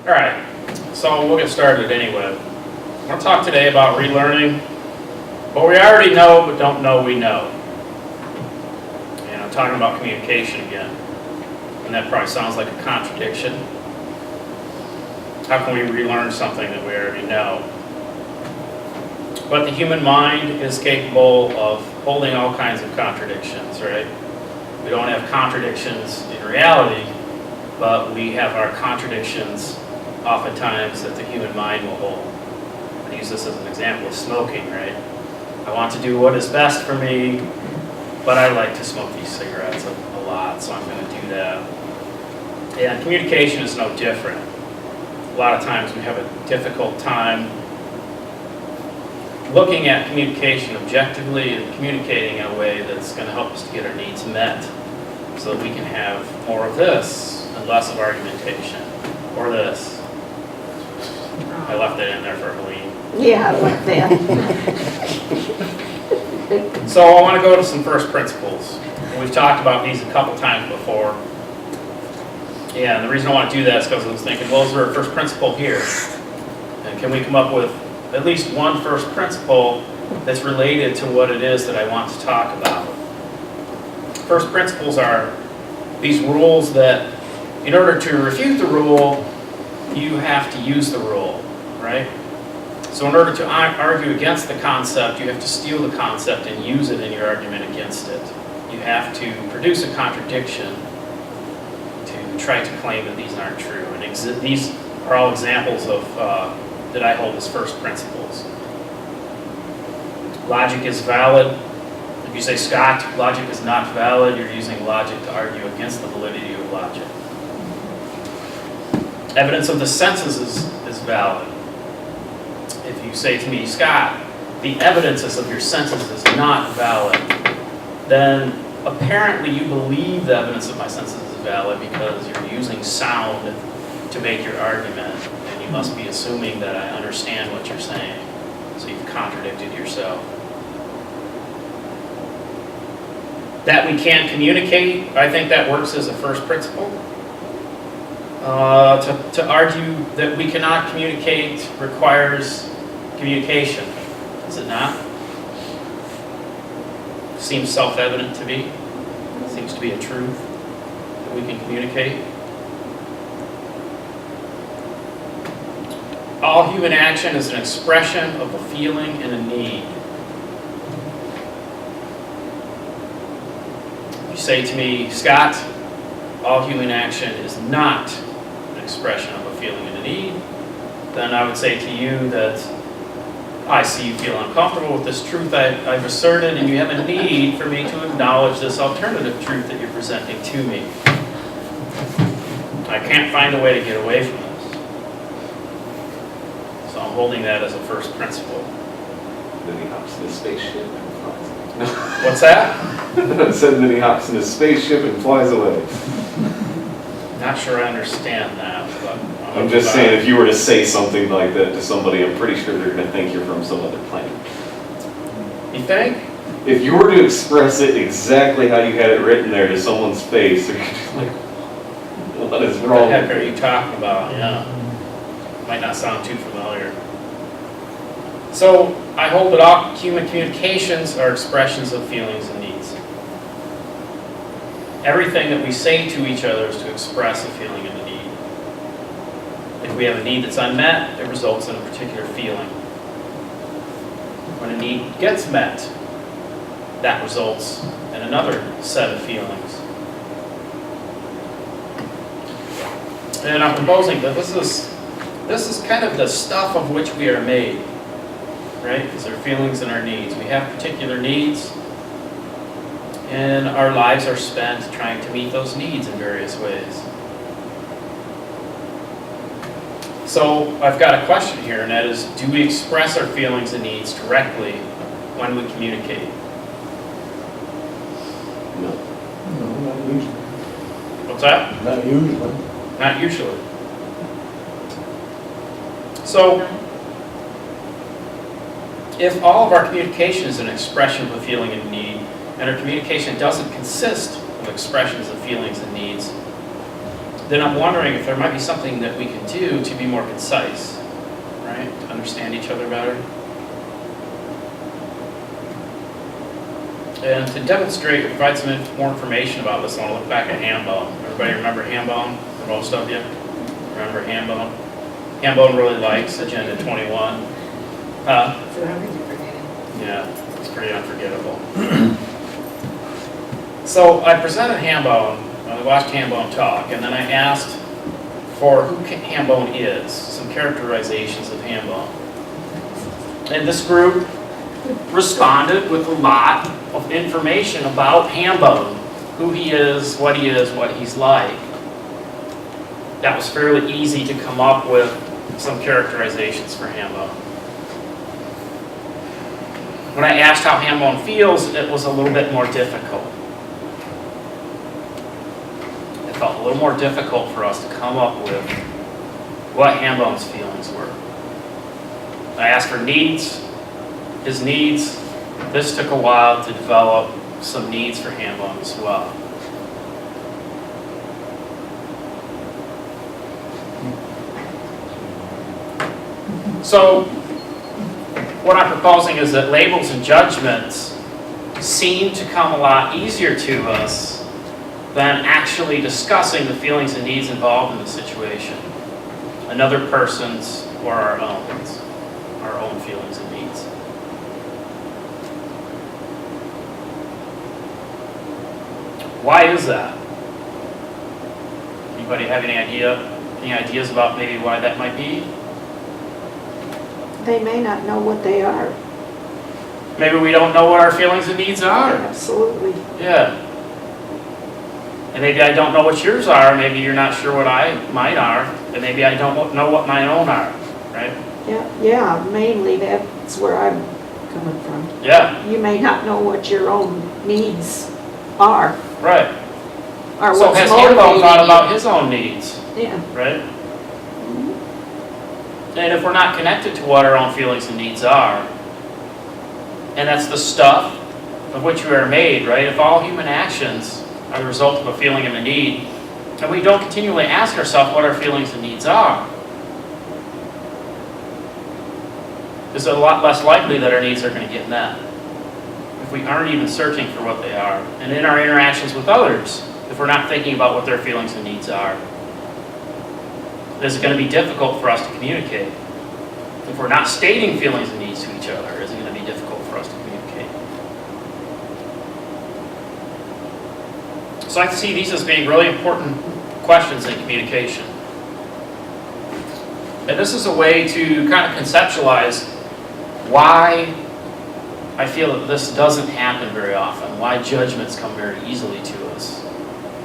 All right, so we'll get started anyway. I want to talk today about relearning what we already know but don't know we know. And I'm talking about communication again. And that probably sounds like a contradiction. How can we relearn something that we already know? But the human mind is capable of holding all kinds of contradictions, right? We don't have contradictions in reality, but we have our contradictions oftentimes that the human mind will hold. I use this as an example of smoking, right? I want to do what is best for me, but I like to smoke these cigarettes a lot, so I'm going to do that. And communication is no different. A lot of times we have a difficult time looking at communication objectively and communicating in a way that's going to help us to get our needs met so that we can have more of this and less of argumentation, or this. I left that in there for Helene. Yeah, I like that. So I want to go to some first principles. We've talked about these a couple times before. Yeah, and the reason I want to do that is because I was thinking, well, is there a first principle here? And can we come up with at least one first principle that's related to what it is that I want to talk about? First principles are these rules that, in order to refute the rule, you have to use the rule, right? So in order to argue against the concept, you have to steal the concept and use it in your argument against it. You have to produce a contradiction to try to claim that these aren't true. And these are all examples of that I hold as first principles. Logic is valid. If you say, Scott, logic is not valid, you're using logic to argue against the validity of logic. Evidence of the senses is valid. If you say to me, Scott, the evidences of your senses is not valid, then apparently you believe the evidence of my senses is valid because you're using sound to make your argument, and you must be assuming that I understand what you're saying. So you've contradicted yourself. That we can't communicate, I think that works as a first principle. To argue that we cannot communicate requires communication, does it not? Seems self-evident to me. Seems to be a truth that we can communicate. All human action is an expression of a feeling and a need. You say to me, Scott, all human action is not an expression of a feeling and a need, then I would say to you that I see you feel uncomfortable with this truth I've asserted, and you have a need for me to acknowledge this alternative truth that you're presenting to me. I can't find a way to get away from this. So I'm holding that as a first principle. Then he hops in his spaceship and flies away. What's that? I said then he hops in his spaceship and flies away. Not sure I understand that, but I'm just saying, if you were to say something like that to somebody, I'm pretty sure they're going to think you're from some other planet. You think? If you were to express it exactly how you had it written there to someone's face, they're going to be like, what is What wrong? the heck are you talking about? Yeah. Might not sound too familiar. So I hold that all human communications are expressions of feelings and needs. Everything that we say to each other is to express a feeling and a need. If we have a need that's unmet, it results in a particular feeling. When a need gets met, that results in another set of feelings. And I'm proposing that this is kind of the stuff of which we are made, right? It's our feelings and our needs. We have particular needs, and our lives are spent trying to meet those needs in various ways. So I've got a question here, and that is, do we express our feelings and needs directly when we communicate? No. No, not usually. What's that? Not usually. Not usually. So, if all of our communication is an expression of a feeling and need, and our communication doesn't consist of expressions of feelings and needs, then I'm wondering if there might be something that we can do to be more concise, right? To understand each other better. And to demonstrate, provide some more information about this, I want to look back at Hambone. Everybody remember Hambone? Most of you remember Hambone? Hambone really likes Agenda 21. Yeah, it's pretty unforgettable. So I presented Hambone, I watched Hambone talk, and then I asked for who Hambone is, some characterizations of Hambone. And this group responded with a lot of information about Hambone, who he is, what he's like. That was fairly easy to come up with some characterizations for Hambone. When I asked how Hambone feels, it was a little bit more difficult. It felt a little more difficult for us to come up with what Hambone's feelings were. I asked for needs, his needs. This took a while to develop some needs for Hambone as well. So, what I'm proposing is that labels and judgments seem to come a lot easier to us than actually discussing the feelings and needs involved in the situation. Another person's or our own feelings and needs. Why is that? Anybody have any ideas about maybe why that might be? They may not know what they are. Maybe we don't know what our feelings and needs are. Absolutely. Yeah. And maybe I don't know what yours are. Maybe you're not sure what mine are. And maybe I don't know what my own are. Right? Yeah, mainly that's where I'm coming from. Yeah. You may not know what your own needs are. Right. Or So what's has Hambone motivating thought you. about his own needs? Yeah. Right? And if we're not connected to what our own feelings and needs are, and that's the stuff of which we are made, right? If all human actions are the result of a feeling and a need, and we don't continually ask ourselves what our feelings and needs are, it's a lot less likely that our needs are going to get met. If we aren't even searching for what they are, and in our interactions with others, if we're not thinking about what their feelings and needs are, is it going to be difficult for us to communicate? If we're not stating feelings and needs to each other, is it going to be difficult for us to communicate? So I see these as being really important questions in communication. And this is a way to kind of conceptualize why I feel that this doesn't happen very often, why judgments come very easily to us,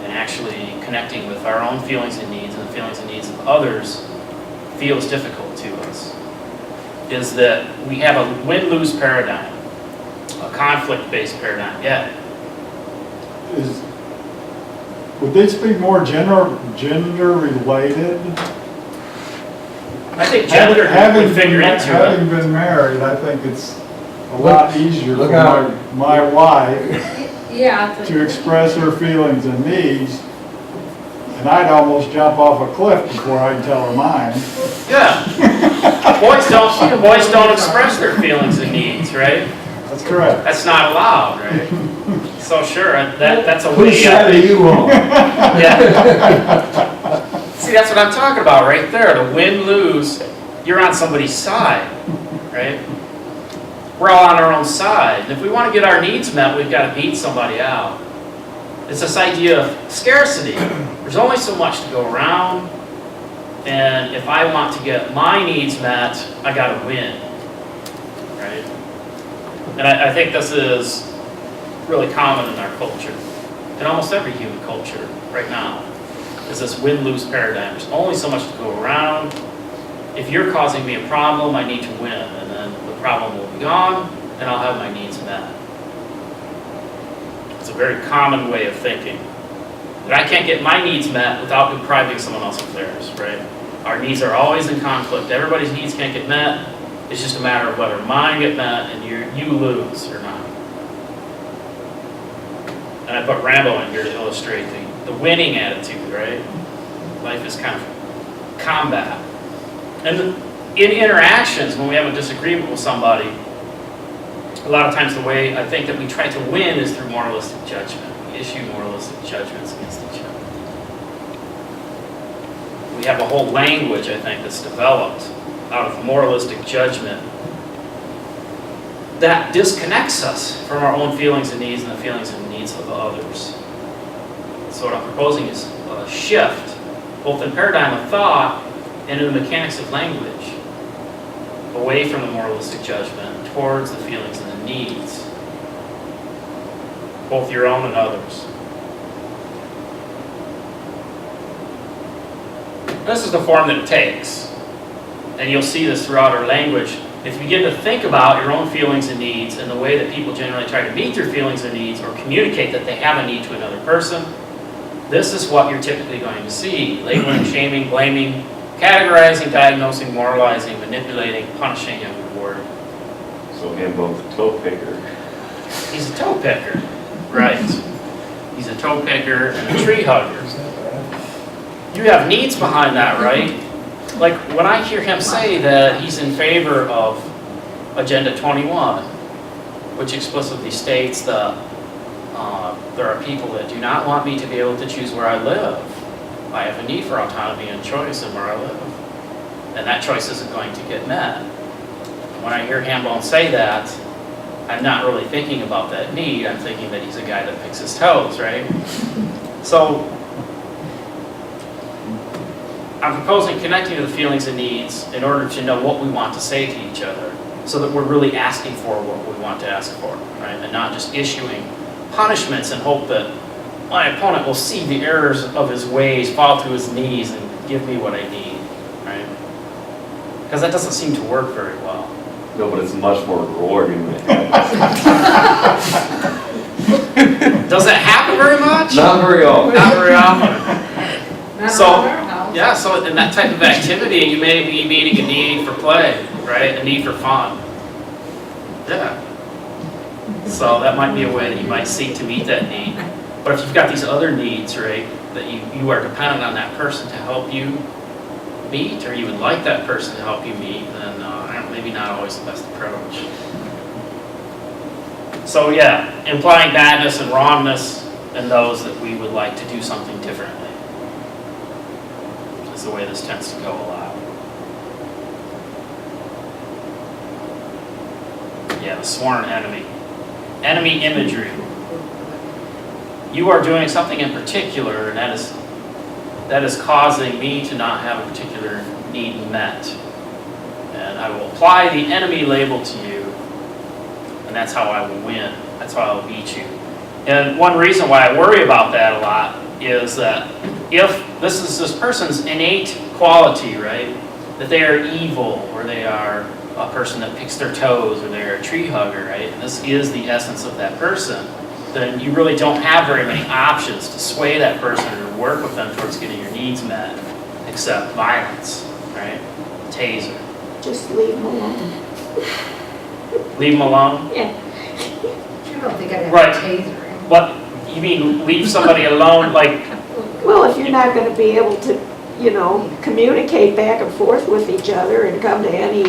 and actually connecting with our own feelings and needs and the feelings and needs of others feels difficult to us, is that we have a win-lose paradigm, a conflict-based paradigm. Yeah. Would this be more gender related? I think gender would figure into it. Having been married, I think it's a lot easier for my wife to express her feelings and needs, and I'd almost jump off a cliff before I'd tell her mine. Yeah. Boys don't express their feelings and needs, right? That's correct. That's not allowed, right? So sure, that's a way. Whose side are you on? Yeah. See, that's what I'm talking about right there. The win-lose, you're on somebody's side, right? We're all on our own side. And if we want to get our needs met, we've got to beat somebody out. It's this idea of scarcity. There's only so much to go around. And if I want to get my needs met, I got to win, right? And I think this is really common in our culture, in almost every human culture right now, is this win-lose paradigm. There's only so much to go around. If you're causing me a problem, I need to win, and then the problem will be gone, and I'll have my needs met. It's a very common way of thinking. That I can't get my needs met without depriving someone else of theirs, right? Our needs are always in conflict. Everybody's needs can't get met. It's just a matter of whether mine get met and you lose or not. And I put Rambo in here to illustrate the winning attitude, right? Life is kind of combat. And in interactions, when we have a disagreement with somebody, a lot of times the way I think that we try to win is through moralistic judgment. We issue moralistic judgments against each other. We have a whole language, I think, that's developed out of moralistic judgment that disconnects us from our own feelings and needs and the feelings and needs of others. So what I'm proposing is a shift, both in paradigm of thought and in the mechanics of language, away from the moralistic judgment towards the feelings and the needs, both your own and others. This is the form that it takes, and you'll see this throughout our language. If you begin to think about your own feelings and needs and the way that people generally try to meet their feelings and needs or communicate that they have a need to another person, this is what you're typically going to see. Labeling, shaming, blaming, categorizing, diagnosing, moralizing, manipulating, punishing, and rewarding. So Hambo's a toe picker. He's a toe picker, right. He's a toe picker and a tree hugger. You have needs behind that, right? Like when I hear him say that he's in favor of Agenda 21, which explicitly states that there are people that do not want me to be able to choose where I live. I have a need for autonomy and choice in where I live. And that choice isn't going to get met. When I hear Hambone say that, I'm not really thinking about that need. I'm thinking that he's a guy that picks his toes, right? So I'm proposing connecting to the feelings and needs in order to know what we want to say to each other so that we're really asking for what we want to ask for, right? And not just issuing punishments and hope that my opponent will see the errors of his ways, fall to his knees, and give me what I need, right? Because that doesn't seem to work very well. No, but it's much more rewarding when it happens. Does it happen very much? Not very often. Not very often. So, Yeah. so in that type of activity, you may be meeting a need for play, right? A need for fun. Yeah. So that might be a way that you might seek to meet that need. But if you've got these other needs, right, that you are dependent on that person to help you meet, or you would like that person to help you meet, then maybe not always the best approach. So yeah, implying badness and wrongness in those that we would like to do something differently is the way this tends to go a lot. Yeah, the sworn enemy. Enemy imagery. You are doing something in particular, and that is causing me to not have a particular need met. And I will apply the enemy label to you, and that's how I will win. That's how I will beat you. And one reason why I worry about that a lot is that if this is this person's innate quality, right, that they are evil, or they are a person that picks their toes, or they're a tree hugger, right, and this is the essence of that person, then you really don't have very many options to sway that person or work with them towards getting your needs met, except violence, right? Taser. Just leave them alone. Leave them alone? Yeah. I don't think I'd have Right. a taser. What, you mean leave somebody alone, like, Well, if you're not gonna be able to, communicate back and forth with each other and come to any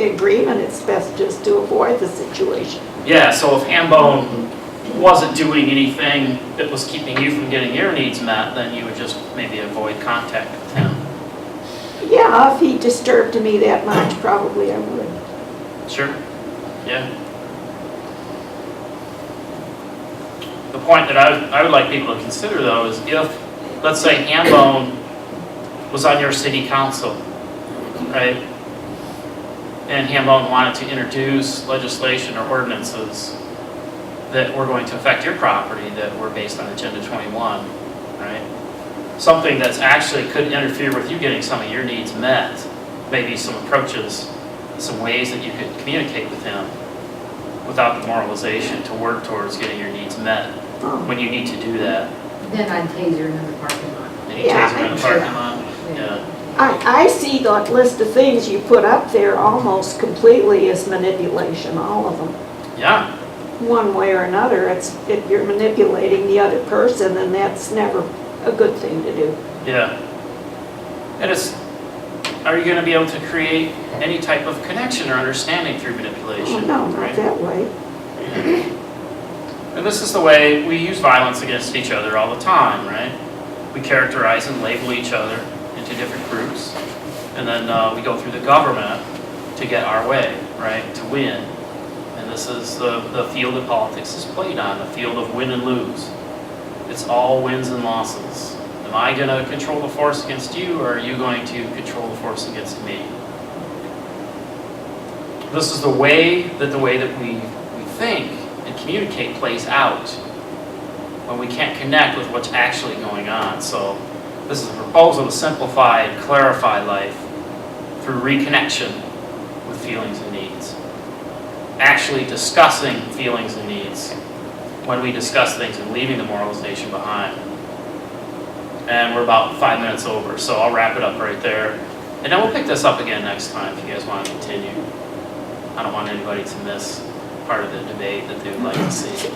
agreement, it's best just to avoid the situation. yeah, so if Hambone wasn't doing anything that was keeping you from getting your needs met, then you would just maybe avoid contact with him. Yeah, if he disturbed me that much, probably I would. Sure, yeah. The point that I would like people to consider, though, is if, let's say, Hambone was on your city council, right? And Hambone wanted to introduce legislation or ordinances that were going to affect your property that were based on Agenda 21, right? Something that's actually could interfere with you getting some of your needs met. Maybe some approaches, some ways that you could communicate with him without the moralization to work towards getting your needs met when you need to do that. Then I'd taser in the parking lot. And you Yeah, taser in the parking lot. Yeah. I see that list of things you put up there almost completely as manipulation, all of them. Yeah. One way or another, if you're manipulating the other person, then that's never a good thing to do. Yeah. And are you going to be able to create any type of connection or understanding through Oh, manipulation? no, not right? that way. And this is the way we use violence against each other all the time, right? We characterize and label each other into different groups, and then we go through the government to get our way, right? To win. And this is the field that politics is played on, the field of win and lose. It's all wins and losses. Am I going to control the force against you, or are you going to control the force against me? This is the way that we think and communicate plays out when we can't connect with what's actually going on. So this is a proposal to simplify and clarify life through reconnection with feelings and needs. Actually discussing feelings and needs when we discuss things and leaving the moralization behind. And we're about 5 minutes over, so I'll wrap it up right there. And then we'll pick this up again next time if you guys want to continue. I don't want anybody to miss part of the debate that they would like to see.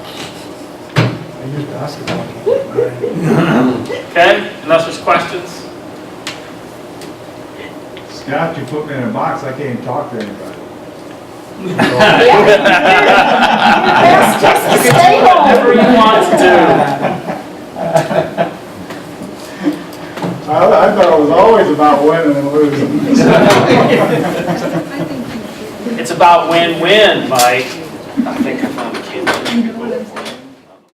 Okay, unless there's questions? Scott, you put me in a box, I can't talk to anybody. Yeah, best just to stay home. Whatever you want to do. I thought it was always about winning and losing. It's about win-win, Mike. I think I found a kid.